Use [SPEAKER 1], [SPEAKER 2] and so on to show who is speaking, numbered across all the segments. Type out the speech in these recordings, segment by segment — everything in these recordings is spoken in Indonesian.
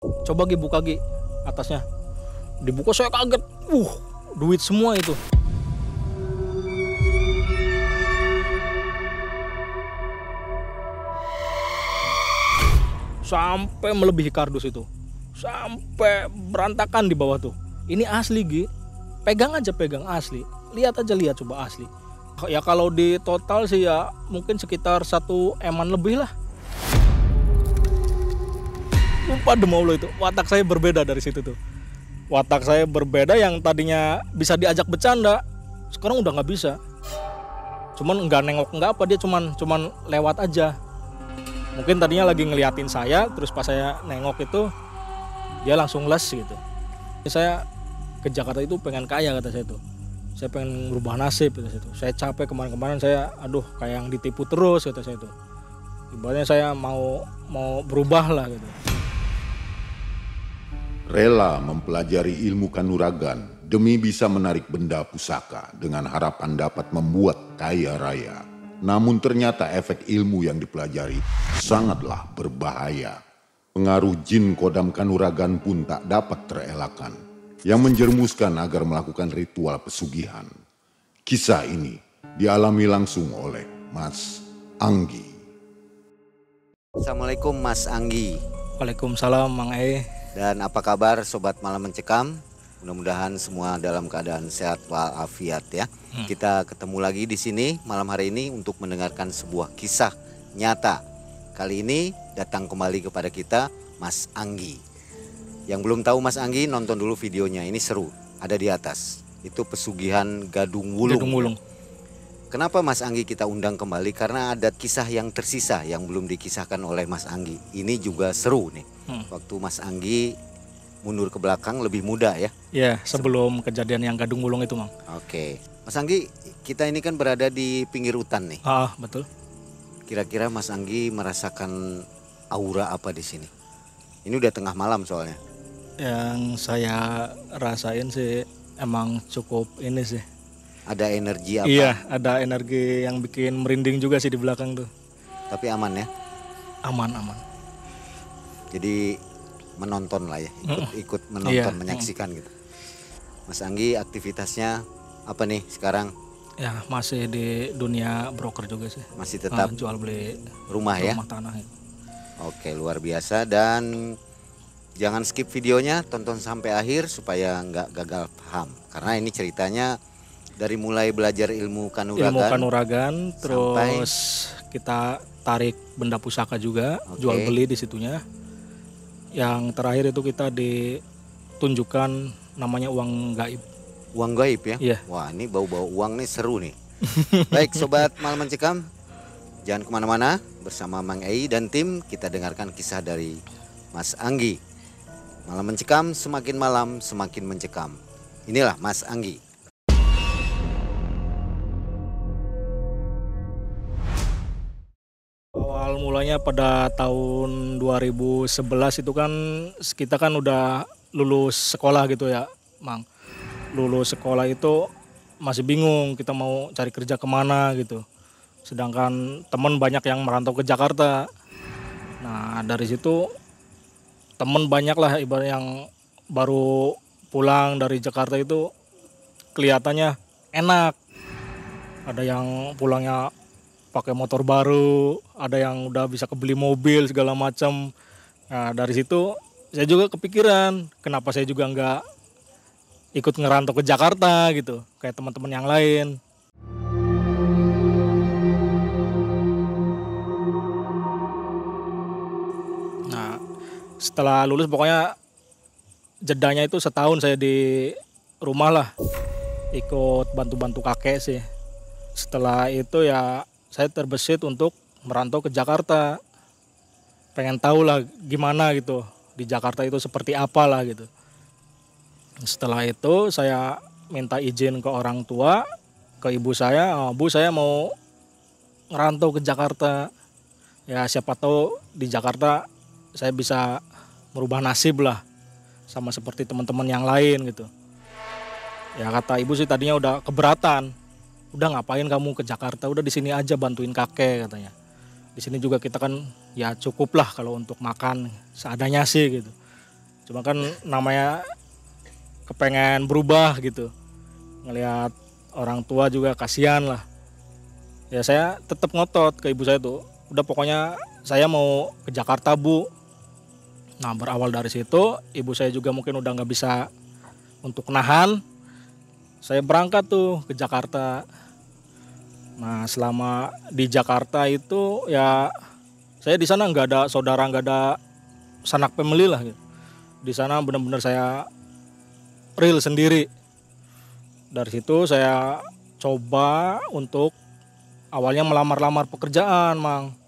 [SPEAKER 1] Coba Gi buka Gi atasnya. Dibuka saya kaget. Duit semua itu. Sampai melebihi kardus itu. Sampai berantakan di bawah tuh. Ini asli Gi. Pegang aja, pegang asli. Lihat aja, lihat coba asli. Ya kalau di total sih ya mungkin sekitar 1 eman lebih lah. Lupa demi Allah itu. Watak saya berbeda dari situ tuh. Watak saya berbeda, yang tadinya bisa diajak bercanda, sekarang udah nggak bisa. Cuman nggak nengok nggak apa, dia cuman lewat aja. Mungkin tadinya lagi ngeliatin saya, terus pas saya nengok itu dia langsung les gitu. Saya ke Jakarta itu pengen kaya kata saya tuh. Saya pengen merubah nasib kata saya tuh. Saya capek kemarin-kemarin, saya kayak yang ditipu terus kata saya tuh. Ibaratnya saya mau berubah lah gitu.
[SPEAKER 2] Rela mempelajari ilmu kanuragan demi bisa menarik benda pusaka dengan harapan dapat membuat kaya raya. Namun ternyata efek ilmu yang dipelajari sangatlah berbahaya. Pengaruh jin kodam kanuragan pun tak dapat terelakkan, yang menjermuskan agar melakukan ritual pesugihan. Kisah ini dialami langsung oleh Mas Anggi.
[SPEAKER 3] Assalamualaikum Mas Anggi.
[SPEAKER 1] Waalaikumsalam Mang E.
[SPEAKER 3] Dan apa kabar Sobat Malam Mencekam? Mudah-mudahan semua dalam keadaan sehat walafiat ya. Kita ketemu lagi di sini malam hari ini untuk mendengarkan sebuah kisah nyata. Kali ini datang kembali kepada kita Mas Anggi. Yang belum tahu Mas Anggi, nonton dulu videonya, ini seru. Ada di atas. Itu pesugihan Gadung Wulung.
[SPEAKER 1] Gadung Wulung.
[SPEAKER 3] Kenapa Mas Anggi kita undang kembali? Karena ada kisah yang tersisa yang belum dikisahkan oleh Mas Anggi. Ini juga seru nih. Waktu Mas Anggi mundur ke belakang lebih muda ya.
[SPEAKER 1] Iya, sebelum kejadian yang Gadung Wulung itu, Mang.
[SPEAKER 3] Oke. Mas Anggi, kita ini kan berada di pinggir hutan nih.
[SPEAKER 1] Betul.
[SPEAKER 3] Kira-kira Mas Anggi merasakan aura apa di sini? Ini udah tengah malam soalnya.
[SPEAKER 1] Yang saya rasain sih emang cukup ini sih.
[SPEAKER 3] Ada energi apa?
[SPEAKER 1] Iya, ada energi yang bikin merinding juga sih di belakang tuh.
[SPEAKER 3] Tapi aman ya?
[SPEAKER 1] Aman.
[SPEAKER 3] Jadi menonton lah ya, ikut menonton,
[SPEAKER 1] Iya.
[SPEAKER 3] menyaksikan gitu. Mas Anggi aktivitasnya apa nih sekarang?
[SPEAKER 1] Ya masih di dunia broker juga sih.
[SPEAKER 3] Masih tetap
[SPEAKER 1] jual beli
[SPEAKER 3] rumah ya?
[SPEAKER 1] rumah tanah itu.
[SPEAKER 3] Oke, luar biasa. Dan jangan skip videonya, tonton sampai akhir supaya nggak gagal paham. Karena ini ceritanya dari mulai belajar ilmu kanuragan,
[SPEAKER 1] terus kita tarik benda pusaka juga, jual beli di situnya. Yang terakhir itu kita ditunjukkan namanya uang gaib.
[SPEAKER 3] Uang gaib ya?
[SPEAKER 1] Iya.
[SPEAKER 3] Wah, ini bau-bau uang nih seru nih. Baik Sobat Malam Mencekam, jangan kemana-mana, bersama Mang Ei dan tim kita dengarkan kisah dari Mas Anggi. Malam Mencekam, semakin malam semakin mencekam. Inilah Mas Anggi.
[SPEAKER 1] Awal mulanya pada tahun 2011 itu kan kita kan udah lulus sekolah gitu ya, Mang. Lulus sekolah itu masih bingung kita mau cari kerja kemana gitu. Sedangkan teman banyak yang merantau ke Jakarta. Nah dari situ teman banyak lah ibarat yang baru pulang dari Jakarta itu kelihatannya enak. Ada yang pulangnya pakai motor baru, ada yang udah bisa kebeli mobil segala macam. Nah dari situ saya juga kepikiran kenapa saya juga nggak ikut ngerantau ke Jakarta gitu kayak teman-teman yang lain. Nah setelah lulus pokoknya jedanya itu setahun saya di rumah lah, ikut bantu-bantu kakek sih. Setelah itu ya saya terbesit untuk merantau ke Jakarta. Pengen tahu lah gimana gitu di Jakarta itu seperti apa lah gitu. Setelah itu saya minta izin ke orang tua, ke ibu saya, Bu saya mau ngerantau ke Jakarta. Ya siapa tahu di Jakarta saya bisa merubah nasib lah sama seperti teman-teman yang lain gitu. Ya kata ibu sih tadinya udah keberatan. Udah ngapain kamu ke Jakarta, udah di sini aja bantuin kakek katanya. Di sini juga kita kan ya cukup lah kalau untuk makan seadanya sih gitu. Cuma kan namanya kepengen berubah gitu. Ngelihat orang tua juga kasihan lah. Ya saya tetap ngotot ke ibu saya tuh. Udah pokoknya saya mau ke Jakarta Bu. Nah berawal dari situ ibu saya juga mungkin udah nggak bisa untuk nahan. Saya berangkat tuh ke Jakarta. Nah selama di Jakarta itu ya saya di sana nggak ada saudara, nggak ada sanak family lah gitu. Di sana benar-benar saya real sendiri. Dari situ saya coba untuk awalnya melamar-lamar pekerjaan, Mang.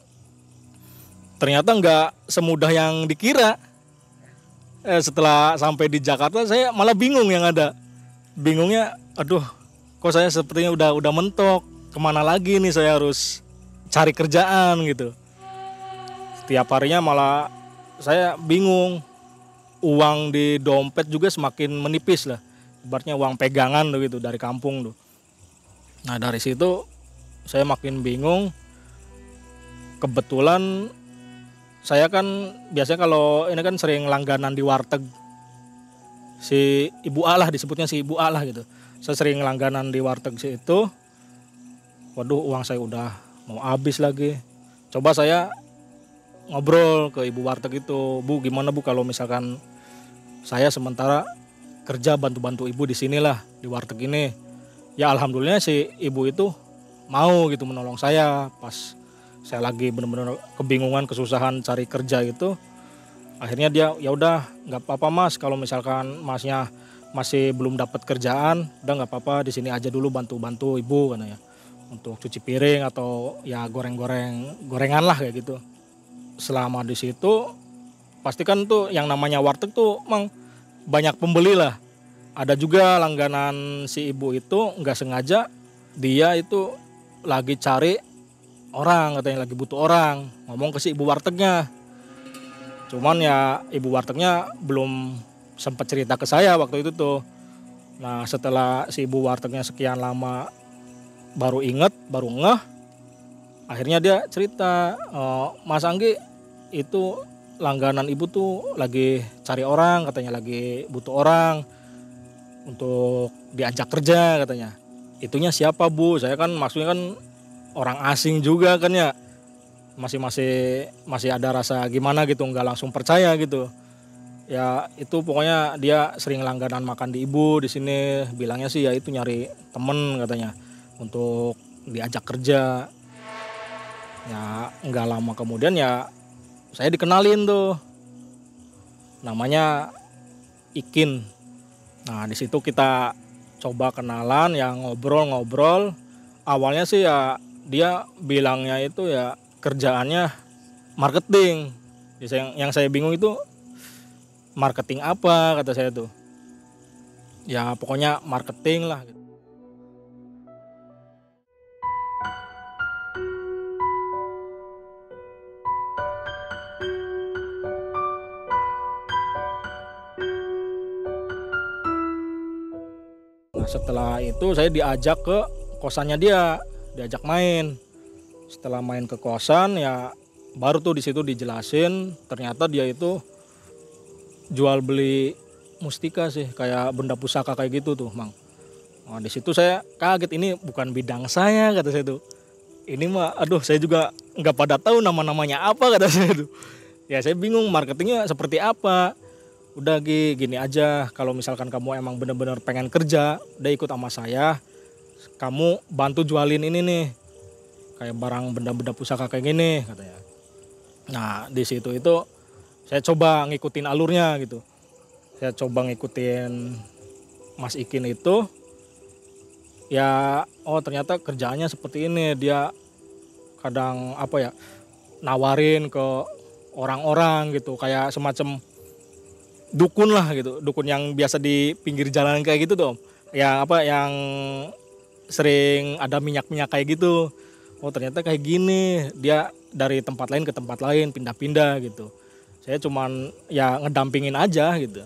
[SPEAKER 1] Ternyata nggak semudah yang dikira. Setelah sampai di Jakarta saya malah bingung yang ada. Bingungnya, aduh, kok saya sepertinya udah mentok. Kemana lagi nih saya harus cari kerjaan gitu. Setiap harinya malah saya bingung. Uang di dompet juga semakin menipis lah. Ibaratnya uang pegangan tuh gitu dari kampung tuh. Nah dari situ saya makin bingung. Kebetulan saya kan biasanya kalau ini kan sering langganan di warteg. Si Ibu A lah disebutnya si Ibu A lah gitu. Saya sering langganan di warteg situ. Waduh uang saya udah mau habis lagi. Coba saya ngobrol ke ibu warteg itu, Bu gimana Bu kalau misalkan saya sementara kerja bantu-bantu ibu di sinilah di warteg ini. Ya alhamdulillah si ibu itu mau gitu menolong saya pas saya lagi benar-benar kebingungan kesusahan cari kerja gitu. Akhirnya dia ya udah nggak apa-apa Mas kalau misalkan Masnya masih belum dapat kerjaan, udah nggak apa-apa di sini aja dulu bantu-bantu ibu katanya untuk cuci piring atau ya gorengan lah kayak gitu. Selama di situ pastikan tuh yang namanya warteg tuh emang banyak pembeli lah. Ada juga langganan si ibu itu nggak sengaja dia itu lagi cari orang, katanya lagi butuh orang, ngomong ke si ibu wartegnya. Cuman ya ibu wartegnya belum sempat cerita ke saya waktu itu tuh. Nah setelah si ibu wartegnya sekian lama baru inget, baru ngeh, akhirnya dia cerita, Mas Anggi itu langganan ibu tuh lagi cari orang, katanya lagi butuh orang untuk diajak kerja katanya. Itunya siapa Bu? Saya kan maksudnya kan orang asing juga kan ya, masih ada rasa gimana gitu, nggak langsung percaya gitu. Ya itu pokoknya dia sering langganan makan di ibu di sini, bilangnya sih ya itu nyari temen katanya untuk diajak kerja. Ya nggak lama kemudian ya saya dikenalin tuh, namanya Ikin. Nah di situ kita coba kenalan, ya ngobrol-ngobrol. Awalnya sih ya dia bilangnya itu ya kerjaannya marketing. Yang saya bingung itu marketing apa kata saya tuh. Ya pokoknya marketing lah. Setelah itu saya diajak ke kosannya dia, diajak main. Setelah main ke kosan ya baru tuh di situ dijelasin ternyata dia itu jual beli mustika sih, kayak benda pusaka kayak gitu tuh, Mang. Nah, di situ saya kaget, ini bukan bidang saya kata saya tuh. Ini mah aduh saya juga nggak pada tahu nama-namanya apa kata saya tuh. Ya saya bingung marketingnya seperti apa. Udah gini aja, kalau misalkan kamu emang bener-bener pengen kerja, udah ikut sama saya, kamu bantu jualin ini nih, kayak barang benda-benda pusaka kayak gini katanya. Nah di situ itu saya coba ngikutin alurnya gitu, saya coba ngikutin Mas Ikin itu, ya oh ternyata kerjaannya seperti ini. Dia kadang apa ya, nawarin ke orang-orang gitu, kayak semacam dukun lah gitu, dukun yang biasa di pinggir jalan kayak gitu tuh, yang apa yang sering ada minyak-minyak kayak gitu. Oh ternyata kayak gini, dia dari tempat lain ke tempat lain pindah-pindah gitu. Saya cuman ya ngedampingin aja gitu.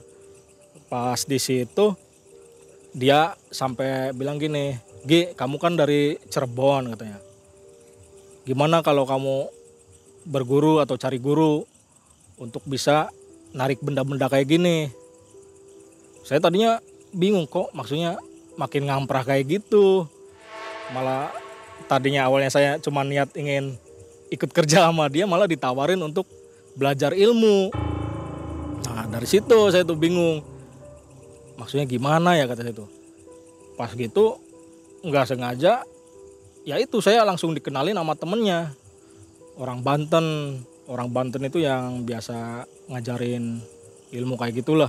[SPEAKER 1] Pas di situ dia sampai bilang gini, Gi kamu kan dari Cirebon katanya, gimana kalau kamu berguru atau cari guru untuk bisa narik benda-benda kayak gini. Saya tadinya bingung kok maksudnya makin ngamprah kayak gitu. Malah tadinya awalnya saya cuma niat ingin ikut kerja sama dia, malah ditawarin untuk belajar ilmu. Nah dari situ saya tuh bingung. Maksudnya gimana ya kata saya tuh. Pas gitu nggak sengaja ya itu saya langsung dikenalin sama temennya. Orang Banten itu yang biasa ngajarin ilmu kayak gitulah.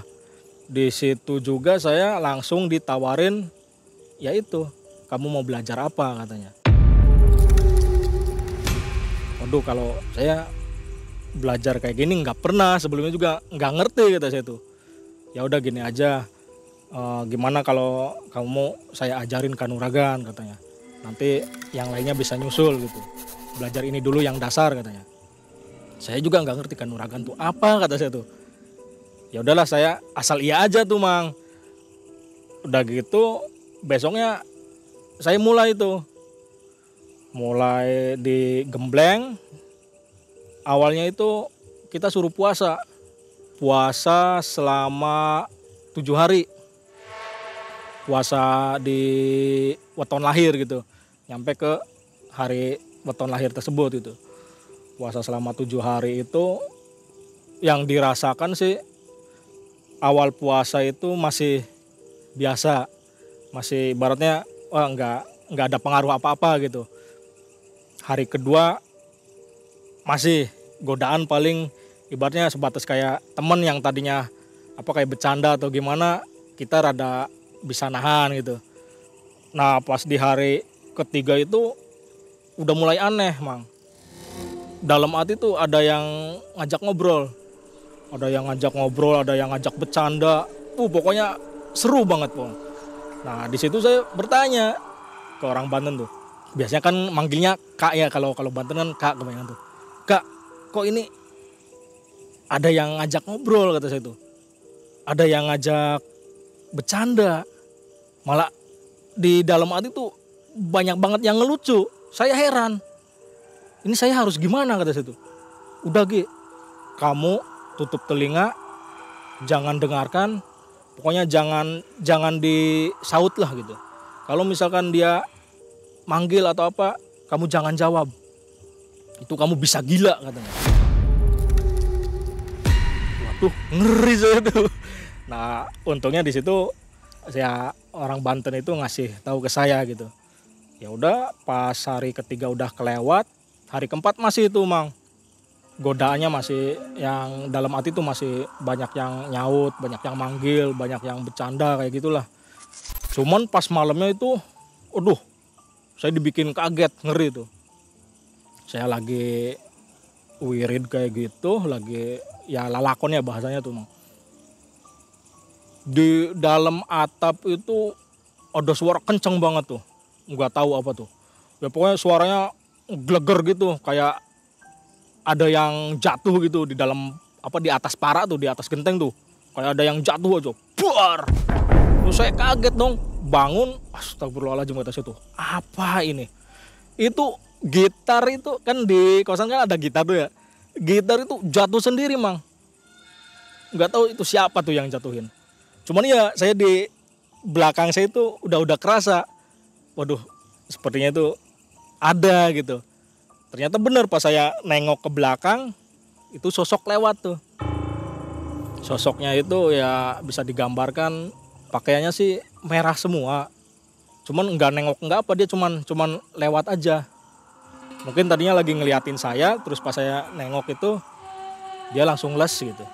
[SPEAKER 1] Di situ juga saya langsung ditawarin, ya itu, kamu mau belajar apa katanya. Waduh kalau saya belajar kayak gini nggak pernah, sebelumnya juga nggak ngerti kata saya tuh. Ya udah gini aja, gimana kalau kamu saya ajarin kanuragan katanya. Nanti yang lainnya bisa nyusul gitu. Belajar ini dulu yang dasar katanya. Saya juga nggak ngerti kanuragan tuh apa kata saya tuh. Ya udahlah saya asal iya aja tuh Mang. Udah gitu besoknya saya mulai di Gembleng. Awalnya itu kita suruh puasa selama 7 hari, puasa di weton lahir gitu, nyampe ke hari weton lahir tersebut itu. Puasa selama 7 hari itu yang dirasakan sih, awal puasa itu masih biasa, masih ibaratnya nggak ada pengaruh apa-apa gitu. Hari kedua masih godaan, paling ibaratnya sebatas kayak temen yang tadinya kayak bercanda atau gimana, kita rada bisa nahan gitu. Nah pas di hari ketiga itu udah mulai aneh Mang. Dalam hati tuh ada yang ngajak ngobrol, ada yang ngajak bercanda, pokoknya seru banget Pong. Nah di situ saya bertanya ke orang Banten tuh, biasanya kan manggilnya Kak ya, kalau Banten kan Kak kebanyakan tuh. Kak, kok ini ada yang ngajak ngobrol kata saya tuh, ada yang ngajak bercanda, malah di dalam hati tuh banyak banget yang ngelucu. Saya heran, ini saya harus gimana kata saya tuh. Udah Gi, kamu tutup telinga, jangan dengarkan, pokoknya jangan disaut lah gitu. Kalau misalkan dia manggil atau apa, kamu jangan jawab, itu kamu bisa gila katanya. Waduh ngeri saya tuh. Nah untungnya di situ saya orang Banten itu ngasih tahu ke saya gitu. Ya udah pas hari ketiga udah kelewat, hari keempat masih itu Mang. Godaannya masih yang dalam hati tuh masih banyak yang nyaut, banyak yang manggil, banyak yang bercanda kayak gitulah. Cuman pas malamnya itu, aduh, saya dibikin kaget, ngeri tuh. Saya lagi wirid kayak gitu, lagi ya lalakon ya bahasanya tuh Mang. Di dalam atap itu ada suara kenceng banget tuh, nggak tahu apa tuh. Ya pokoknya suaranya geleger gitu, kayak ada yang jatuh gitu di dalam di atas parak tuh, di atas genteng tuh, kayak ada yang jatuh aja, buar. Terus saya kaget dong, bangun, astagfirullahaladzim kata saya tuh, apa ini? Itu gitar itu kan di kosan kan ada gitar tuh ya, gitar itu jatuh sendiri Mang. Nggak tahu itu siapa tuh yang jatuhin. Cuman ya saya di belakang saya itu udah kerasa, waduh sepertinya itu ada gitu. Ternyata benar pas saya nengok ke belakang, itu sosok lewat tuh. Sosoknya itu ya bisa digambarkan pakaiannya sih merah semua. Cuman nggak nengok nggak apa, dia cuman lewat aja. Mungkin tadinya lagi ngeliatin saya, terus pas saya nengok itu dia langsung les gitu.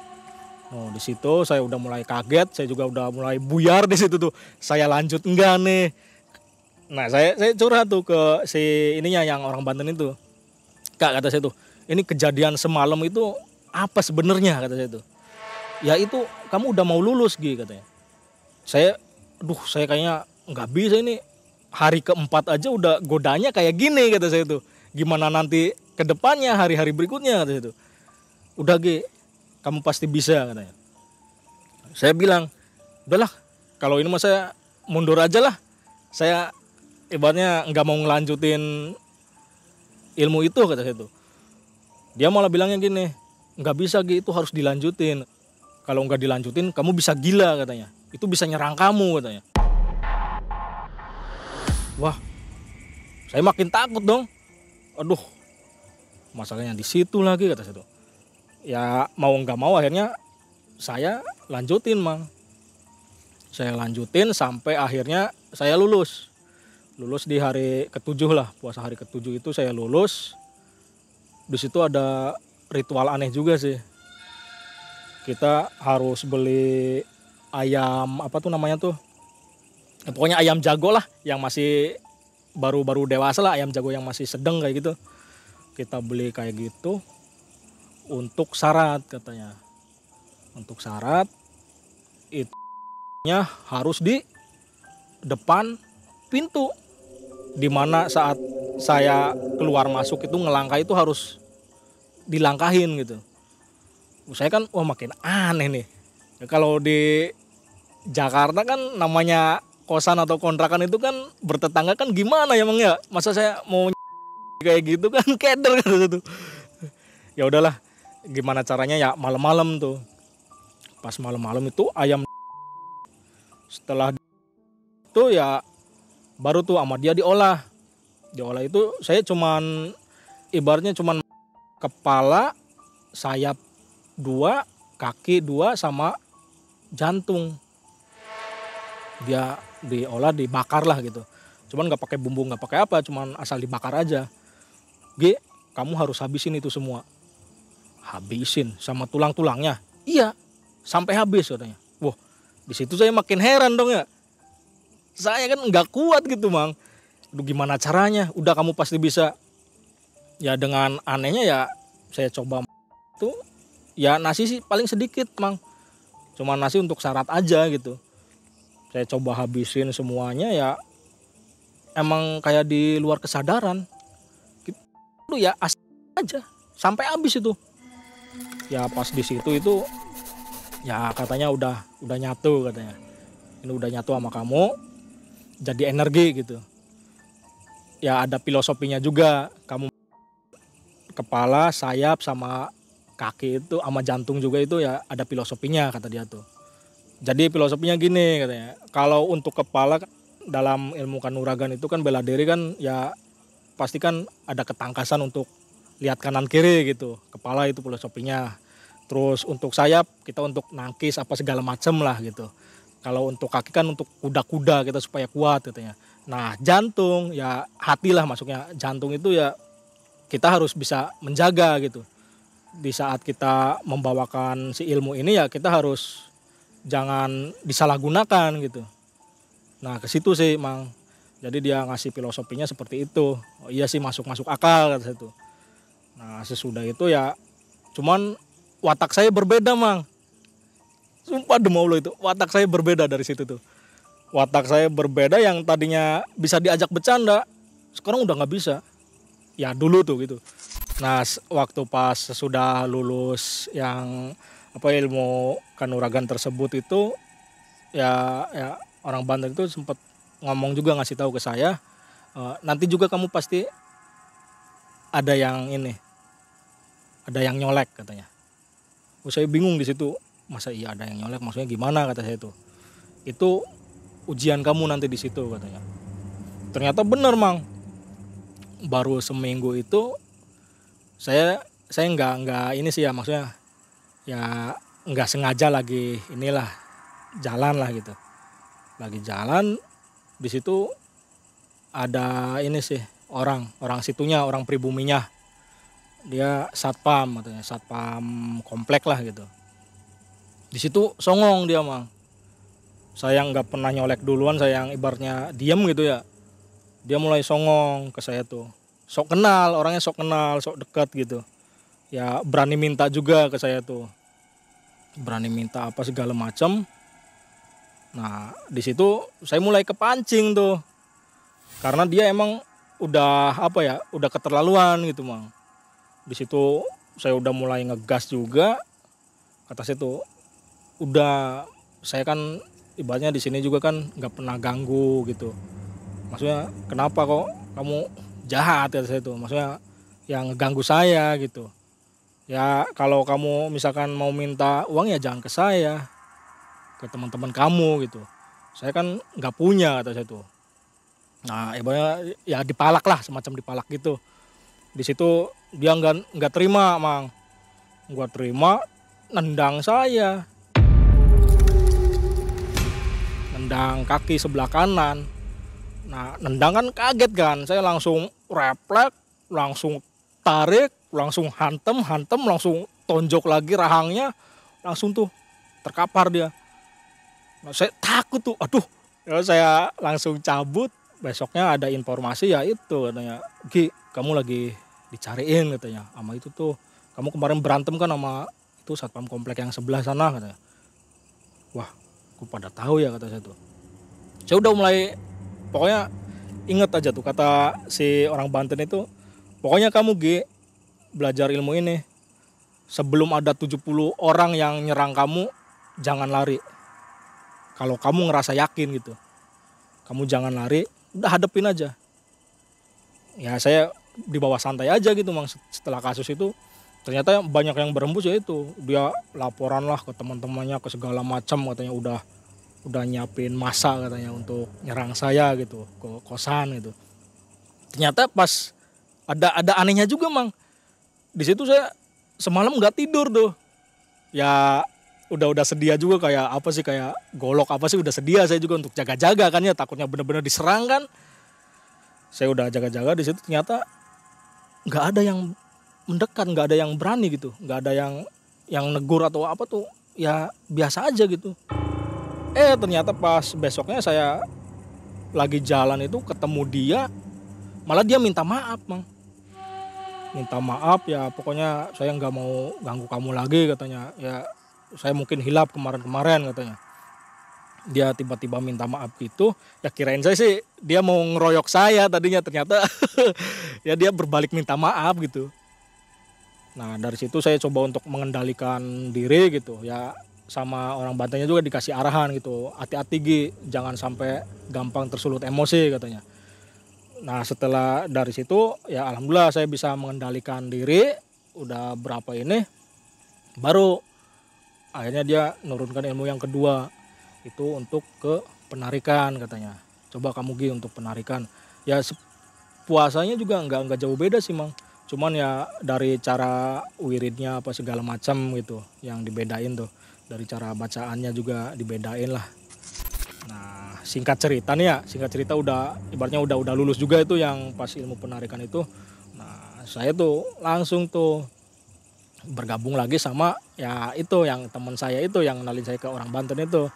[SPEAKER 1] Oh di situ saya udah mulai kaget, saya juga udah mulai buyar di situ tuh. Saya lanjut enggak nih. Nah saya curhat tuh ke si ininya yang orang Banten itu. Kak kata saya tuh, ini kejadian semalam itu apa sebenarnya kata saya tuh. Ya itu kamu udah mau lulus Gi katanya. Saya kayaknya nggak bisa ini, hari keempat aja udah godanya kayak gini kata saya tuh. Gimana nanti ke depannya, hari-hari berikutnya kata saya tuh. Udah Gi, kamu pasti bisa katanya. Saya bilang, udahlah kalau ini mah saya mundur aja lah. Saya ibaratnya nggak mau ngelanjutin ilmu itu kata saya tuh. Dia malah bilangnya gini, nggak bisa Gi, itu harus dilanjutin. Kalau nggak dilanjutin kamu bisa gila katanya. Itu bisa nyerang kamu katanya. Wah, saya makin takut dong. Aduh, masalahnya di situ lagi kata saya tuh. Ya mau nggak mau akhirnya saya lanjutin Mang. Saya lanjutin sampai akhirnya saya lulus. Lulus di hari ke-7 lah, puasa hari ke-7 itu saya lulus. Di situ ada ritual aneh juga sih. Kita harus beli ayam apa tuh namanya tuh, ya, pokoknya ayam jago lah yang masih baru-baru dewasa lah, ayam jago yang masih sedang kayak gitu. Kita beli kayak gitu untuk syarat katanya. Untuk syarat itu harus di depan pintu, dimana saat saya keluar masuk itu ngelangkah itu harus dilangkahin gitu. Saya kan wah makin aneh nih. Ya, kalau di Jakarta kan namanya kosan atau kontrakan itu kan bertetangga kan gimana ya Mang ya? Masa saya mau kayak gitu kan keder gitu. Ya udahlah, gimana caranya ya malam-malam tuh. Pas malam-malam itu ayam setelah itu ya baru tuh sama dia diolah. Diolah itu saya cuman ibaratnya cuman kepala, sayap 2, kaki 2 sama jantung. Dia diolah, dibakar lah gitu. Cuman nggak pakai bumbu, nggak pakai apa, cuman asal dibakar aja. Kamu harus habisin itu semua. Habisin sama tulang-tulangnya. Iya, sampai habis katanya. Wah, di situ saya makin heran dong ya. Saya kan nggak kuat gitu Mang. Aduh gimana caranya? Udah kamu pasti bisa. Ya dengan anehnya ya saya coba itu. Ya nasi sih paling sedikit Mang. Cuma nasi untuk syarat aja gitu. Saya coba habisin semuanya ya. Emang kayak di luar kesadaran. Itu ya asal aja. Sampai habis itu. Ya pas di situ itu. Ya katanya udah nyatu katanya. Ini udah nyatu sama kamu. Jadi energi gitu. Ya ada filosofinya juga. Kamu kepala, sayap sama kaki itu sama jantung juga itu ya ada filosofinya kata dia tuh. Jadi filosofinya gini katanya. Kalau untuk kepala dalam ilmu kanuragan itu kan bela diri kan ya pasti kan ada ketangkasan untuk lihat kanan kiri gitu. Kepala itu filosofinya. Terus untuk sayap kita untuk nangkis apa segala macem lah gitu. Kalau untuk kaki kan untuk kuda-kuda kita supaya kuat katanya. Nah jantung ya hati lah masuknya. Jantung itu ya kita harus bisa menjaga gitu. Di saat kita membawakan si ilmu ini ya kita harus jangan disalahgunakan gitu. Nah ke situ sih Mang. Jadi dia ngasih filosofinya seperti itu. Oh iya sih masuk akal kata itu. Nah sesudah itu ya cuman watak saya berbeda Mang. Sumpah demi Allah itu watak saya berbeda dari situ tuh. Watak saya berbeda yang tadinya bisa diajak bercanda sekarang udah nggak bisa. Ya dulu tuh gitu. Nah waktu pas sudah lulus yang ilmu kanuragan tersebut itu ya orang Banten itu sempat ngomong juga ngasih tahu ke saya nanti juga kamu pasti ada yang nyolek katanya. Saya bingung di situ masa iya ada yang nyolek maksudnya gimana kata saya itu ujian kamu nanti di situ katanya. Ternyata benar Mang. Baru seminggu itu saya nggak ini sih ya maksudnya ya nggak sengaja lagi inilah jalan lah gitu. Lagi jalan di situ ada ini sih orang situnya orang pribuminya. Dia satpam katanya, satpam komplek lah gitu. Di situ songong dia Mang. Saya nggak pernah nyolek duluan, saya yang ibaratnya diem gitu ya. Dia mulai songong ke saya tuh. Sok kenal, orangnya sok kenal, sok dekat gitu. Ya berani minta juga ke saya tuh. Berani minta apa segala macam. Nah di situ saya mulai kepancing tuh. Karena dia emang udah udah keterlaluan gitu Mang. Di situ saya udah mulai ngegas juga. Kata saya tuh, udah saya kan ibaratnya di sini juga kan nggak pernah ganggu gitu. Maksudnya kenapa kok kamu jahat kata saya tuh. Maksudnya yang ngeganggu saya gitu. Ya kalau kamu misalkan mau minta uang ya jangan ke saya, ke teman-teman kamu gitu. Saya kan nggak punya kata saya tuh. Nah ibaratnya ya dipalak lah, semacam dipalak gitu. Di situ dia nggak terima mang, nggak terima, nendang saya, nendang kaki sebelah kanan. Nah nendang kan kaget kan, saya langsung refleks, langsung tarik, langsung hantem, langsung tonjok lagi rahangnya, langsung tuh terkapar dia. Nah, saya takut tuh, aduh, ya saya langsung cabut. Besoknya ada informasi ya itu katanya, Gi, kamu lagi dicariin katanya, sama itu tuh, kamu kemarin berantem kan sama itu satpam komplek yang sebelah sana katanya. Wah, aku pada tahu ya kata saya tuh. Saya udah mulai, pokoknya inget aja tuh kata si orang Banten itu, pokoknya kamu Gi belajar ilmu ini, sebelum ada 70 orang yang nyerang kamu, jangan lari. Kalau kamu ngerasa yakin gitu, kamu jangan lari, udah hadepin aja. Ya saya di bawah santai aja gitu mang. Setelah kasus itu ternyata banyak yang berembus ya itu. Dia laporan lah ke teman-temannya, ke segala macam katanya udah nyiapin massa katanya untuk nyerang saya gitu, ke kosan gitu. Ternyata pas ada anehnya juga mang. Di situ saya semalam nggak tidur tuh. Ya udah sedia juga kayak apa sih, kayak golok apa sih, udah sedia saya juga untuk jaga-jaga kan ya, takutnya bener-bener diserang kan. Saya udah jaga-jaga di situ, ternyata nggak ada yang mendekat, nggak ada yang berani gitu, nggak ada yang negur atau apa tuh, ya biasa aja gitu. Ternyata pas besoknya saya lagi jalan itu ketemu dia, malah dia minta maaf mang. Minta maaf ya, pokoknya saya nggak mau ganggu kamu lagi katanya. Ya saya mungkin hilap kemarin-kemarin katanya. Dia tiba-tiba minta maaf gitu, ya kirain saya sih dia mau ngeroyok saya tadinya, ternyata ya dia berbalik minta maaf gitu. Nah dari situ saya coba untuk mengendalikan diri gitu ya, sama orang Bantennya juga dikasih arahan gitu, hati-hati Gi, jangan sampai gampang tersulut emosi katanya. Nah setelah dari situ ya alhamdulillah saya bisa mengendalikan diri, udah berapa ini, baru akhirnya dia nurunkan ilmu yang kedua, itu untuk ke penarikan katanya. Coba kamu Gi untuk penarikan. Ya puasanya juga nggak jauh beda sih mang. Cuman ya dari cara wiridnya apa segala macam gitu yang dibedain tuh. Dari cara bacaannya juga dibedain lah. Nah singkat cerita nih ya, singkat cerita udah ibaratnya udah lulus juga itu yang pas ilmu penarikan itu. Nah saya tuh langsung tuh bergabung lagi sama ya itu yang teman saya itu yang kenalin saya ke orang Banten itu,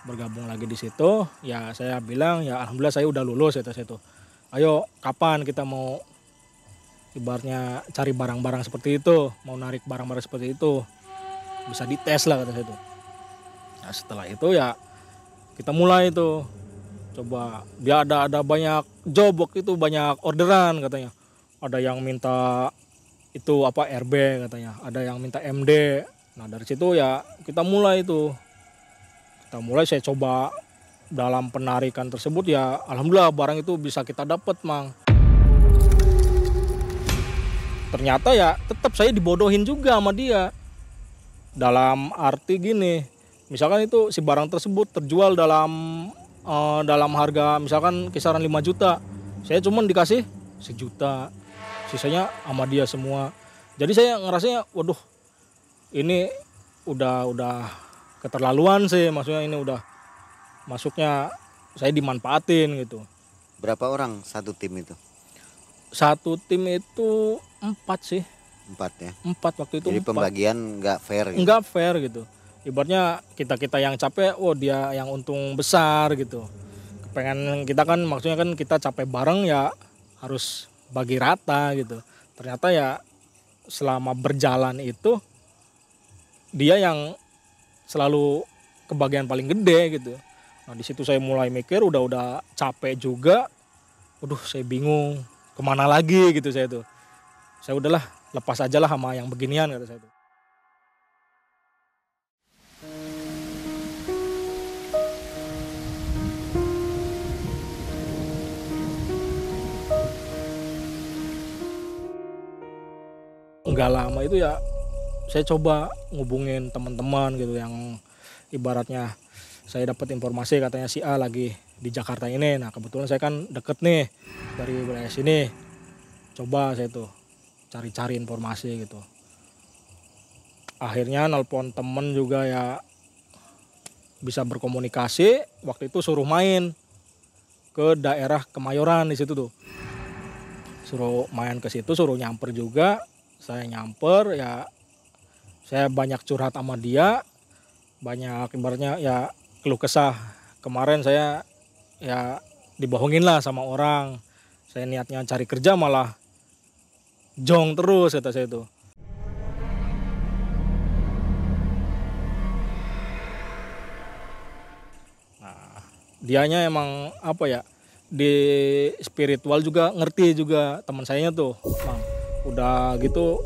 [SPEAKER 1] bergabung lagi di situ. Ya saya bilang ya alhamdulillah saya udah lulus itu saya tuh, ayo kapan kita mau ibaratnya cari barang-barang seperti itu, mau narik barang-barang seperti itu, bisa dites lah kata saya tuh. Nah setelah itu ya kita mulai tuh coba, dia ada banyak job waktu itu, banyak orderan katanya. Ada yang minta itu apa RB katanya, ada yang minta MD. Nah dari situ ya kita mulai itu, saya coba dalam penarikan tersebut ya alhamdulillah barang itu bisa kita dapat mang. Ternyata ya tetap saya dibodohin juga sama dia, dalam arti gini, misalkan itu si barang tersebut terjual dalam harga misalkan kisaran 5 juta, saya cuma dikasih 1 juta, sisanya sama dia semua. Jadi saya ngerasanya waduh ini udah keterlaluan sih, maksudnya ini udah masuknya saya dimanfaatin gitu.
[SPEAKER 3] Berapa orang satu tim itu?
[SPEAKER 1] Satu tim itu 4 sih.
[SPEAKER 3] 4 ya?
[SPEAKER 1] 4 waktu itu.
[SPEAKER 3] Jadi
[SPEAKER 1] 4.
[SPEAKER 3] pembagian nggak fair gitu?
[SPEAKER 1] Nggak fair gitu. Ibaratnya kita yang capek, dia yang untung besar gitu. Pengen kita kan, maksudnya kan kita capek bareng ya harus bagi rata gitu. Ternyata ya selama berjalan itu dia yang selalu kebagian paling gede gitu. Nah di situ saya mulai mikir, udah capek juga. Waduh saya bingung kemana lagi gitu saya tuh. Saya udahlah lepas aja lah sama yang beginian kata saya tuh. Nggak lama itu ya saya coba ngubungin teman-teman gitu yang ibaratnya saya dapat informasi katanya si A lagi di Jakarta ini. Nah kebetulan saya kan deket nih dari wilayah sini. Coba saya tuh cari-cari informasi gitu. Akhirnya nelpon temen juga ya bisa berkomunikasi. Waktu itu suruh main ke daerah Kemayoran di situ tuh. Suruh main ke situ, suruh nyamper juga. Saya nyamper ya, saya banyak curhat sama dia. Banyak ibaratnya ya keluh kesah. Kemarin saya ya dibohongin lah sama orang. Saya niatnya cari kerja malah jong terus kata saya itu. Nah, dianya emang apa ya, di spiritual juga ngerti juga teman saya tuh, Mang. Udah gitu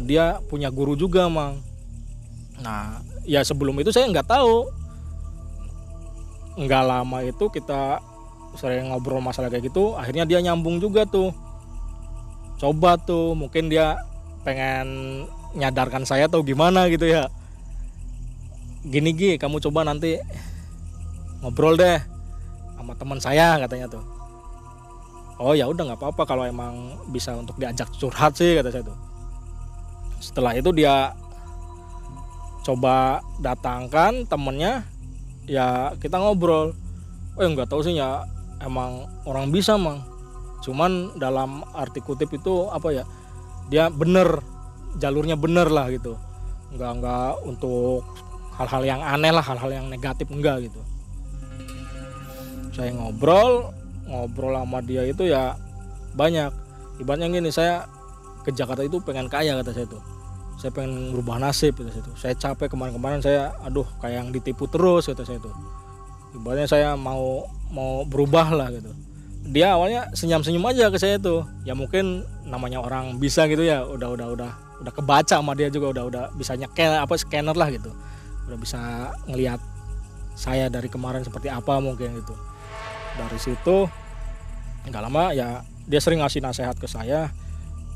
[SPEAKER 1] dia punya guru juga, Mang. Nah, ya sebelum itu saya nggak tahu. Nggak lama itu kita sering ngobrol masalah kayak gitu, akhirnya dia nyambung juga tuh. Coba tuh, mungkin dia pengen nyadarkan saya atau gimana gitu ya. Gini Gi, kamu coba nanti ngobrol deh sama teman saya katanya tuh. Oh ya udah nggak apa-apa kalau emang bisa untuk diajak curhat sih kata saya tuh. Setelah itu dia coba datangkan temennya, ya kita ngobrol. Nggak tahu sih ya, emang orang bisa Mang. Cuman dalam arti kutip itu apa ya, dia bener, jalurnya bener lah gitu. Nggak untuk hal-hal yang aneh lah, hal-hal yang negatif enggak gitu. Saya ngobrol sama dia itu ya banyak. Ibaratnya gini, saya ke Jakarta itu pengen kaya kata saya tuh. Saya pengen merubah nasib kata saya tuh. Saya capek kemarin-kemarin, saya kayak yang ditipu terus kata saya tuh. Ibaratnya saya mau berubah lah gitu. Dia awalnya senyum-senyum aja ke saya tuh. Ya mungkin namanya orang bisa gitu ya, udah kebaca sama dia juga, udah bisa scanner lah gitu. Udah bisa ngelihat saya dari kemarin seperti apa mungkin gitu. Dari situ nggak lama ya dia sering ngasih nasihat ke saya.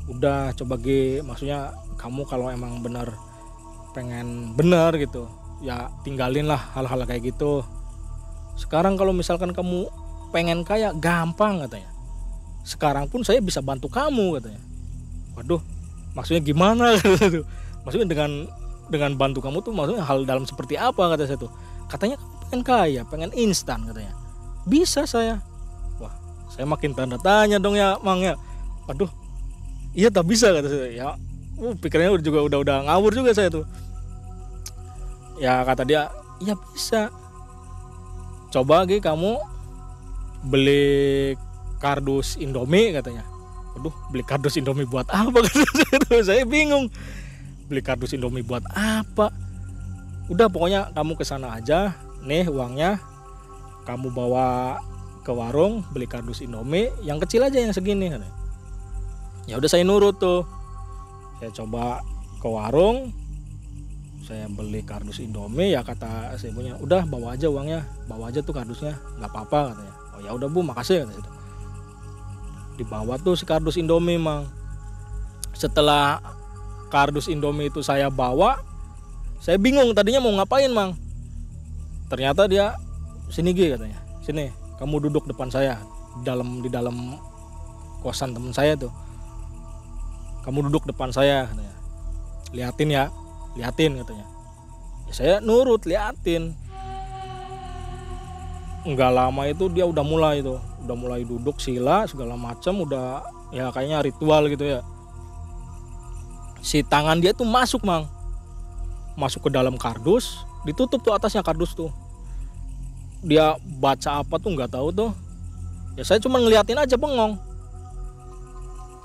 [SPEAKER 1] Udah coba maksudnya kamu kalau emang pengen bener gitu ya tinggalin lah hal-hal kayak gitu. Sekarang kalau misalkan kamu pengen kaya gampang katanya. Sekarang pun saya bisa bantu kamu katanya. Waduh, maksudnya gimana gitu. Maksudnya dengan bantu kamu tuh maksudnya hal dalam seperti apa kata saya tuh. Katanya pengen kaya, pengen instan katanya. Bisa saya. Wah, saya makin tanda tanya dong ya, Mang ya. Waduh, iya tak bisa kata saya. Ya, pikirannya juga udah ngawur juga saya tuh. Ya kata dia, iya bisa. Coba kamu beli kardus Indomie katanya. Waduh, beli kardus Indomie buat apa kata saya tuh. Saya bingung. Beli kardus Indomie buat apa? Udah pokoknya kamu kesana aja. Nih uangnya. Kamu bawa ke warung beli kardus Indomie yang kecil aja yang segini katanya. Ya udah saya nurut tuh. Saya coba ke warung. Saya beli kardus Indomie, ya kata saya punya, udah bawa aja uangnya, bawa aja tuh kardusnya, nggak apa-apa katanya. Oh ya udah Bu, makasih kata saya. Dibawa tuh si kardus Indomie, Mang. Setelah kardus Indomie itu saya bawa, saya bingung tadinya mau ngapain, Mang. Ternyata dia, sini Gi katanya, sini kamu duduk depan saya di dalam kosan teman saya tuh. Kamu duduk depan saya katanya. Liatin katanya. Ya, saya nurut liatin. Enggak lama itu dia udah mulai duduk sila segala macam, udah ya kayaknya ritual gitu ya. Si tangan dia tuh masuk, Mang. Masuk ke dalam kardus, ditutup tuh atasnya kardus tuh. Dia baca apa tuh nggak tahu tuh. Ya saya cuma ngeliatin aja bengong.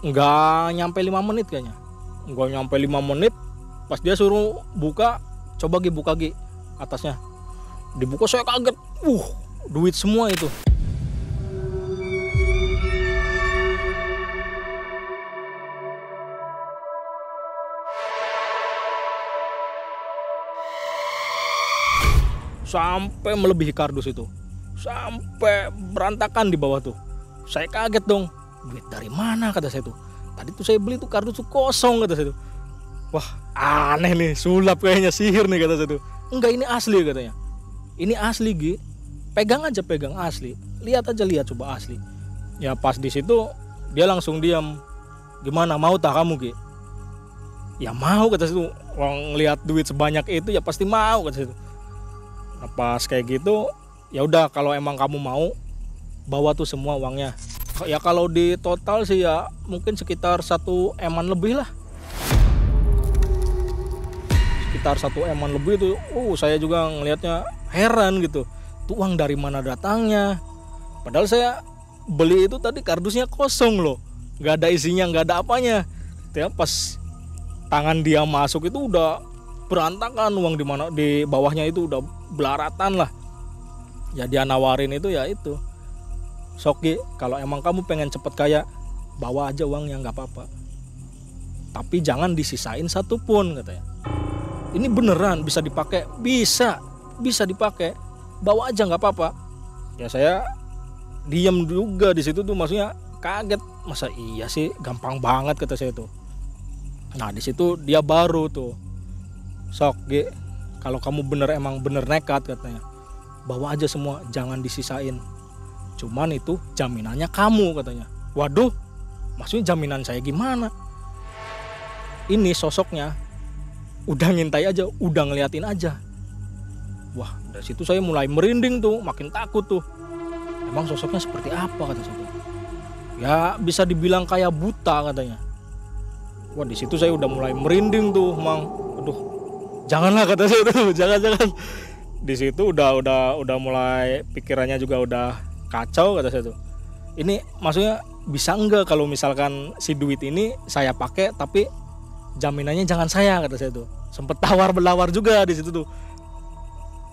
[SPEAKER 1] Nggak nyampe 5 menit kayaknya. Nggak nyampe 5 menit. Pas dia suruh buka, coba buka atasnya. Dibuka saya kaget. Duit semua itu. Sampai melebihi kardus itu. Sampai berantakan di bawah tuh. Saya kaget dong. Duit dari mana kata saya tuh. Tadi tuh saya beli tuh kardus tuh kosong kata saya tuh. Wah aneh nih, sulap kayaknya, sihir nih kata saya tuh. Enggak, ini asli katanya. Ini asli Gi, pegang aja, pegang asli. Lihat aja, lihat coba asli. Ya pas di situ dia langsung diam. Gimana, mau tak kamu Gi? Ya mau kata situ. Orang ngelihat duit sebanyak itu ya pasti mau kata situ. Nah, pas kayak gitu, ya udah kalau emang kamu mau, bawa tuh semua uangnya. Ya kalau di total sih ya mungkin sekitar 1 eman lebih lah. Sekitar 1 eman lebih itu. Saya juga ngelihatnya heran gitu. Tuh uang dari mana datangnya? Padahal saya beli itu tadi kardusnya kosong loh. Gak ada isinya, gak ada apanya. Ya pas tangan dia masuk itu udah berantakan, uang di mana di bawahnya itu udah belaratan lah. Ya dia nawarin itu, ya itu, Soki, kalau emang kamu pengen cepet kaya, bawa aja uangnya, nggak apa-apa, tapi jangan disisain satupun katanya. Ini beneran bisa dipakai, bisa dipakai, bawa aja nggak apa-apa. Ya saya diem juga di situ tuh, maksudnya kaget, masa iya sih, gampang banget kata saya tuh. Nah di situ dia baru tuh, Sok Ge, kalau kamu emang bener nekat katanya, bawa aja semua, jangan disisain. Cuman itu jaminannya kamu katanya. Waduh, maksudnya jaminan saya gimana? Ini sosoknya udah ngintai aja, udah ngeliatin aja. Wah, dari situ saya mulai merinding tuh, makin takut tuh. Emang sosoknya seperti apa kata saya tuh? Ya bisa dibilang kayak buta katanya. Wah di situ saya udah mulai merinding tuh, Mang. Aduh, janganlah kata saya tuh, jangan. Di situ udah mulai pikirannya juga udah kacau kata saya tuh. Ini maksudnya bisa enggak kalau misalkan si duit ini saya pakai tapi jaminannya jangan saya kata saya tuh. Sempet tawar-belawar juga di situ tuh.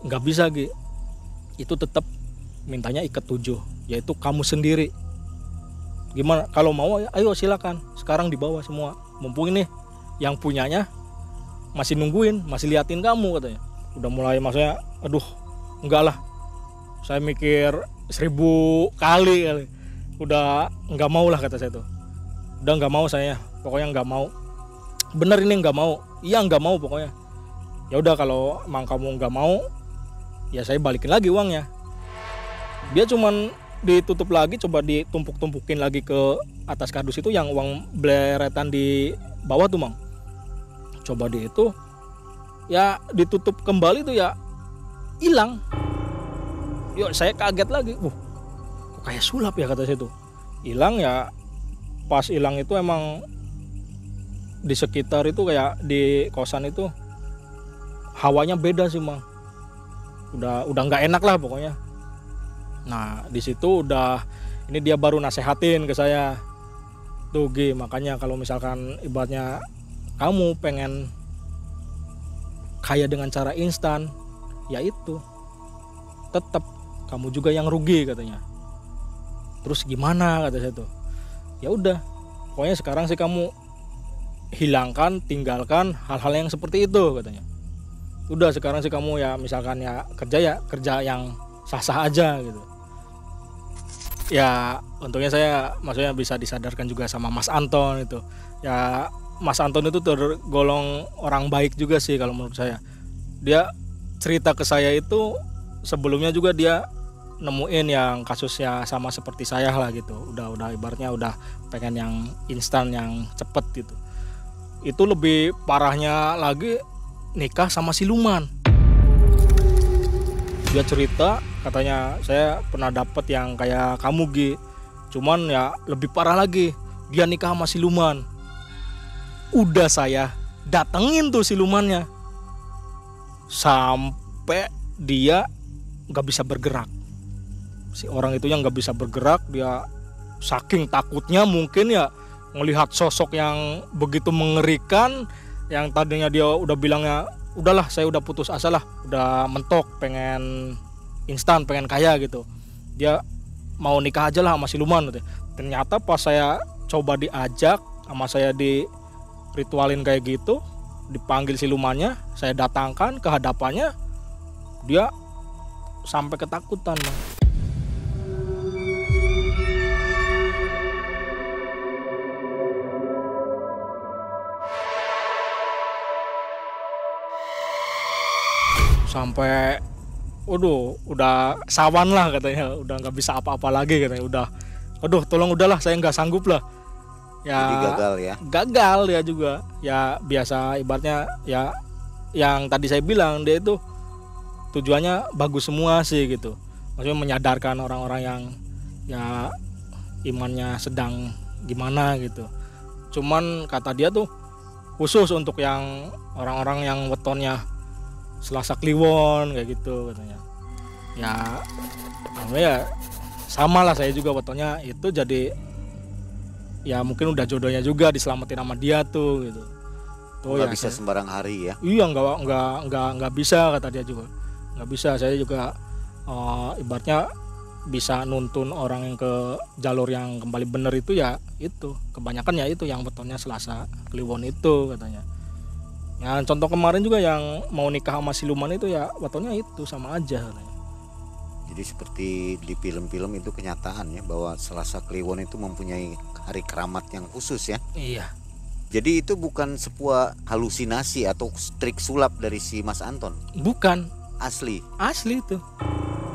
[SPEAKER 1] Nggak bisa Gi. Itu tetap mintanya ikat 7, yaitu kamu sendiri. Gimana kalau mau, ayo silakan, sekarang dibawa semua. Mumpung ini yang punyanya masih nungguin, masih liatin kamu katanya. Udah mulai maksudnya, aduh enggak lah, saya mikir 1000 kali. Udah nggak mau lah kata saya tuh. Udah nggak mau saya, pokoknya nggak mau. Bener ini nggak mau, iya nggak mau pokoknya. Ya udah kalau emang kamu nggak mau, ya saya balikin lagi uangnya. Dia cuman ditutup lagi, coba ditumpuk-tumpukin lagi ke atas kardus itu yang uang beleretan di bawah tuh Mang. Coba di itu ya ditutup kembali tuh ya hilang. Yuk saya kaget lagi, kok kayak sulap ya kata saya tuh. Hilang ya, pas hilang itu emang di sekitar itu kayak di kosan itu hawanya beda sih Mang. Udah nggak enak lah pokoknya. Nah di situ ini dia baru nasehatin ke saya tuh G, makanya kalau misalkan ibaratnya kamu pengen kaya dengan cara instan, ya itu tetap kamu juga yang rugi katanya. Terus gimana kata saya tuh, ya udah pokoknya sekarang sih kamu hilangkan, tinggalkan hal-hal yang seperti itu katanya. Udah sekarang sih kamu ya misalkan ya kerja yang sah-sah aja gitu. Ya untungnya saya maksudnya bisa disadarkan juga sama Mas Anton itu. Ya Mas Anton itu tergolong orang baik juga sih kalau menurut saya. Dia cerita ke saya itu sebelumnya juga dia nemuin yang kasusnya sama seperti saya lah gitu. Udah ibaratnya udah pengen yang instan, yang cepet gitu. Itu lebih parahnya lagi nikah sama siluman. Dia cerita katanya, saya pernah dapet yang kayak kamu Gi, cuman ya lebih parah lagi, dia nikah sama siluman. Udah saya datengin tuh silumannya, sampai dia nggak bisa bergerak. Si orang itu yang nggak bisa bergerak, dia saking takutnya mungkin ya melihat sosok yang begitu mengerikan, yang tadinya dia udah bilangnya udahlah saya udah putus asa lah, udah mentok pengen instan, pengen kaya gitu, dia mau nikah aja lah sama siluman. Ternyata pas saya coba diajak sama saya di ritualin kayak gitu, dipanggil silumannya, saya datangkan ke hadapannya, dia sampai ketakutan Bang. sampai waduh udah sawan lah katanya, udah nggak bisa apa-apa lagi katanya, udah aduh tolong udahlah saya nggak sanggup lah ya.
[SPEAKER 3] Jadi gagal ya.
[SPEAKER 1] Gagal ya juga ya, biasa ibaratnya ya yang tadi saya bilang, dia itu tujuannya bagus semua sih gitu, maksudnya menyadarkan orang-orang yang ya imannya sedang gimana gitu. Cuman kata dia tuh khusus untuk yang orang-orang yang wetonnya Selasa Kliwon kayak gitu katanya. Ya namanya ya sama lah, saya juga wetonnya itu, jadi ya mungkin udah jodohnya juga diselamatin sama dia tuh gitu. Tuh
[SPEAKER 3] Nggak
[SPEAKER 1] ya
[SPEAKER 3] bisa sembarang hari ya.
[SPEAKER 1] iya nggak bisa kata dia juga. Nggak bisa, saya juga ibaratnya bisa nuntun orang yang ke jalur yang kembali bener itu ya itu. Kebanyakan ya itu yang wetonnya Selasa Kliwon itu katanya. Ya contoh kemarin juga yang mau nikah sama siluman itu ya wetonnya itu sama aja katanya.
[SPEAKER 3] Jadi seperti di film-film itu kenyataan ya, bahwa Selasa Kliwon itu mempunyai hari keramat yang khusus ya.
[SPEAKER 1] Iya.
[SPEAKER 3] Jadi itu bukan sebuah halusinasi atau trik sulap dari si Mas Anton.
[SPEAKER 1] Bukan,
[SPEAKER 3] Asli.
[SPEAKER 1] asli itu.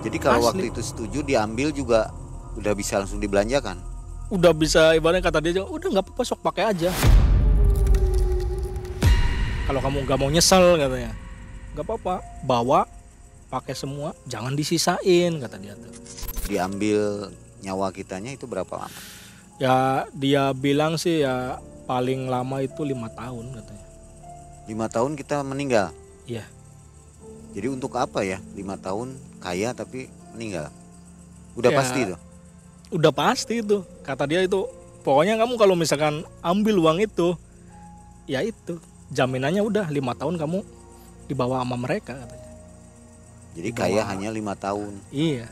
[SPEAKER 3] Jadi kalau
[SPEAKER 1] Asli.
[SPEAKER 3] waktu itu setuju diambil juga udah bisa langsung dibelanjakan.
[SPEAKER 1] Udah bisa, ibaratnya kata dia juga, udah nggak apa-apa sok pakai aja. Kalau kamu nggak mau nyesel katanya, nggak apa-apa, bawa pakai semua, jangan disisain kata dia tuh.
[SPEAKER 3] Diambil nyawa kitanya itu berapa lama?
[SPEAKER 1] Ya dia bilang sih ya paling lama itu 5 tahun katanya.
[SPEAKER 3] 5 tahun kita meninggal.
[SPEAKER 1] Iya.
[SPEAKER 3] Jadi untuk apa ya 5 tahun kaya tapi meninggal? Udah
[SPEAKER 1] Ya,
[SPEAKER 3] pasti itu.
[SPEAKER 1] Udah pasti itu, kata dia itu. Pokoknya kamu kalau misalkan ambil uang itu, ya itu jaminannya udah 5 tahun kamu dibawa sama mereka katanya.
[SPEAKER 3] Jadi kaya hanya 5 tahun.
[SPEAKER 1] Iya.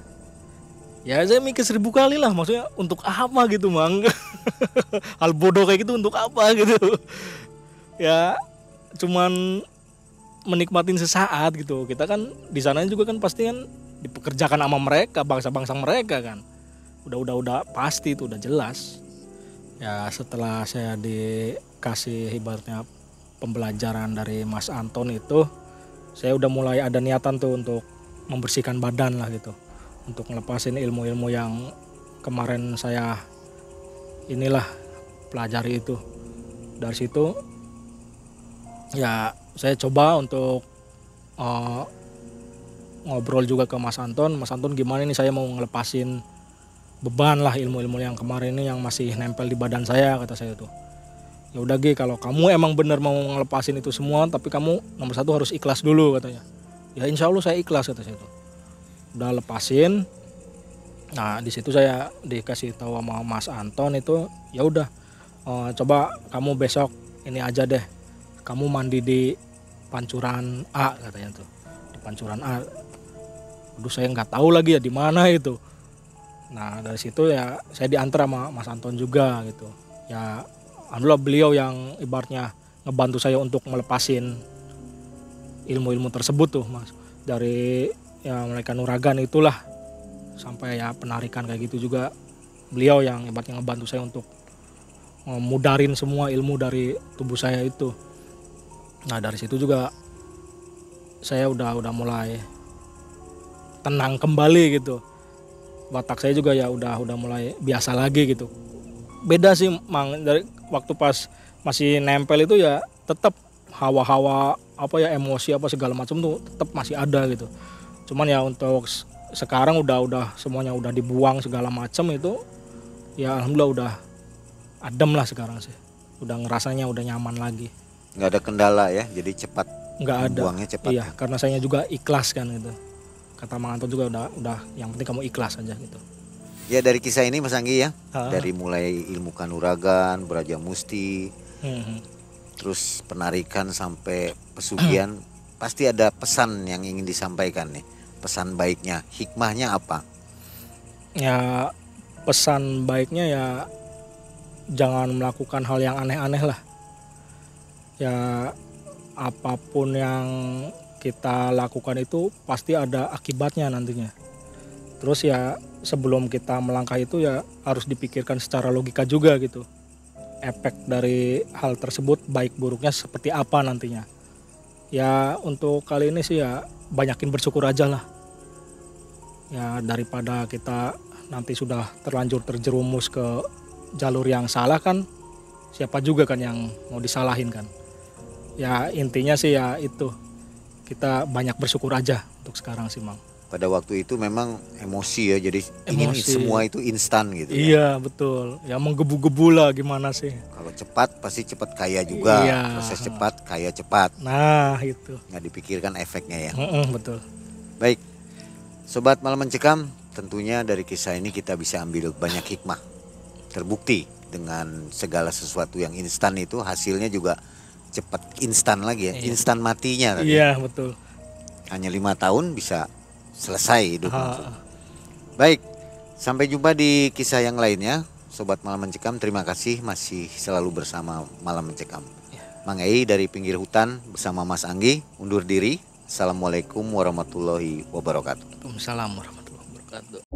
[SPEAKER 1] Ya saya mikir 1000 kali lah, maksudnya untuk apa gitu Mang. Hal bodoh kayak gitu untuk apa gitu. Ya cuman menikmatin sesaat gitu. Kita kan di sana juga kan pasti kan dipekerjakan sama mereka, bangsa-bangsa mereka kan. Udah pasti itu udah jelas. Ya setelah saya dikasih ibaratnya pembelajaran dari Mas Anton itu, saya udah mulai ada niatan tuh untuk membersihkan badan lah gitu, untuk ngelepasin ilmu-ilmu yang kemarin saya inilah pelajari itu. Dari situ ya saya coba untuk ngobrol juga ke Mas Anton. Mas Anton gimana nih saya mau ngelepasin beban lah, ilmu-ilmu yang kemarin ini yang masih nempel di badan saya, kata saya tuh. Ya udah Gi, kalau kamu emang bener mau ngelepasin itu semua, tapi kamu nomor satu harus ikhlas dulu katanya. Ya insya Allah saya ikhlas kata saya tuh. Udah lepasin. Nah di situ saya dikasih tahu sama Mas Anton itu, ya udah coba kamu besok ini aja deh, kamu mandi di Pancuran A katanya tuh, di Pancuran A. Aduh saya nggak tahu lagi ya di mana itu. Nah dari situ ya saya diantar sama Mas Anton juga gitu. Ya alhamdulillah beliau yang ibaratnya ngebantu saya untuk melepasin ilmu-ilmu tersebut tuh Mas. Dari ya mulai kanuragan itulah sampai ya penarikan kayak gitu juga, beliau yang ibaratnya ngebantu saya untuk mudarin semua ilmu dari tubuh saya itu. Nah dari situ juga saya udah mulai tenang kembali gitu. Watak saya juga ya udah mulai biasa lagi gitu. Beda sih Mang, dari waktu pas masih nempel itu ya tetap hawa-hawa apa ya, emosi apa segala macam tuh tetap masih ada gitu. Cuman ya untuk sekarang udah semuanya udah dibuang segala macam itu, ya alhamdulillah udah adem lah sekarang sih. Udah ngerasanya udah nyaman lagi.
[SPEAKER 3] Nggak ada kendala ya, jadi cepat.
[SPEAKER 1] Nggak ada.
[SPEAKER 3] Buangnya cepat.
[SPEAKER 1] Iya, karena saya juga ikhlas kan gitu. Kata Mang Anton juga udah yang penting kamu ikhlas aja gitu.
[SPEAKER 3] Ya dari kisah ini Mas Anggi ya,
[SPEAKER 1] Ah.
[SPEAKER 3] dari mulai ilmu kanuragan, Braja Musti, terus penarikan sampai pesugihan, pasti ada pesan yang ingin disampaikan nih. Pesan baiknya, hikmahnya apa?
[SPEAKER 1] Ya pesan baiknya ya jangan melakukan hal yang aneh-aneh lah. Ya apapun yang kita lakukan itu pasti ada akibatnya nantinya. Terus ya sebelum kita melangkah itu ya harus dipikirkan secara logika juga gitu. Efek dari hal tersebut baik buruknya seperti apa nantinya. Ya untuk kali ini sih ya banyakin bersyukur aja lah. Ya daripada kita nanti sudah terlanjur terjerumus ke jalur yang salah kan, siapa juga kan yang mau disalahin kan. Ya intinya sih ya itu, kita banyak bersyukur aja untuk sekarang sih Mang.
[SPEAKER 3] Pada waktu itu memang emosi ya, jadi ingin
[SPEAKER 1] Emosi.
[SPEAKER 3] semua itu instan gitu ya.
[SPEAKER 1] Iya betul, ya menggebu-gebu lah gimana sih.
[SPEAKER 3] Kalau cepat pasti cepat kaya juga,
[SPEAKER 1] Iya.
[SPEAKER 3] proses cepat kaya cepat,
[SPEAKER 1] Nah itu.
[SPEAKER 3] nggak dipikirkan efeknya ya.
[SPEAKER 1] Betul.
[SPEAKER 3] Baik, Sobat Malam Mencekam, tentunya dari kisah ini kita bisa ambil banyak hikmah. Terbukti dengan segala sesuatu yang instan itu hasilnya juga cepat instan lagi ya,
[SPEAKER 1] Iya.
[SPEAKER 3] instan matinya tadi.
[SPEAKER 1] Iya betul.
[SPEAKER 3] Hanya 5 tahun bisa selesai hidup
[SPEAKER 1] Ah,
[SPEAKER 3] langsung. Baik, sampai jumpa di kisah yang lainnya. Sobat Malam Mencekam, terima kasih masih selalu bersama Malam Mencekam. Mang Ei dari pinggir hutan bersama Mas Anggi undur diri. Assalamualaikum warahmatullahi wabarakatuh.
[SPEAKER 1] Waalaikumsalam warahmatullahi wabarakatuh.